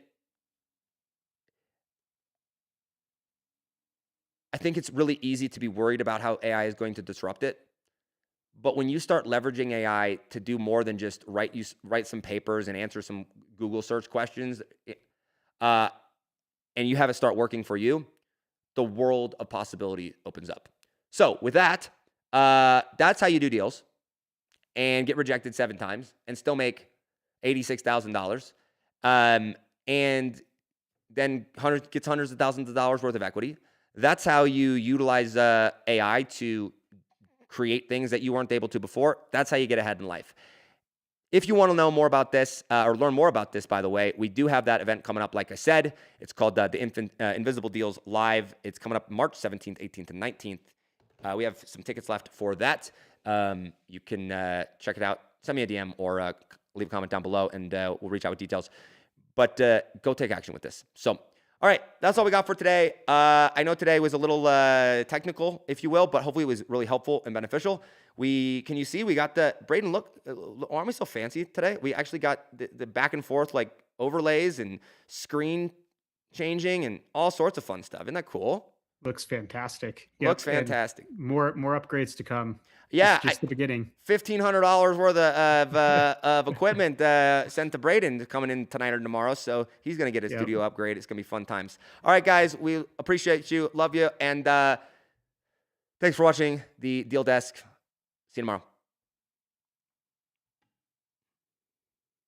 I think it's really easy to be worried about how AI is going to disrupt it. But when you start leveraging AI to do more than just write some papers and answer some Google search questions, and you have it start working for you, the world of possibility opens up. So with that, that's how you do deals and get rejected 7 times and still make $86,000. And then gets hundreds of thousands of dollars worth of equity. That's how you utilize AI to create things that you weren't able to before. That's how you get ahead in life. If you want to know more about this or learn more about this, by the way, we do have that event coming up, like I said. It's called the Invisible Deals Live. It's coming up March 17th, 18th, and 19th. We have some tickets left for that. You can check it out. Send me a DM or leave a comment down below, and we'll reach out with details. But go take action with this. So, All right, that's all we got for today. I know today was a little technical, if you will, but hopefully it was really helpful and beneficial. Can you see we got the Braden? Look, aren't we so fancy today? We actually got the back and forth like overlays and screen changing and all sorts of fun stuff. Isn't that cool? Looks fantastic. Looks Yep, and fantastic. more upgrades to come. Yeah, Just the beginning. $1,500 worth of equipment sent to Braden coming in tonight or tomorrow. So he's going to get his studio upgrade. It's going to be fun times. All right, guys, we appreciate you. Love you. And thanks for watching the Deal Desk. See you tomorrow.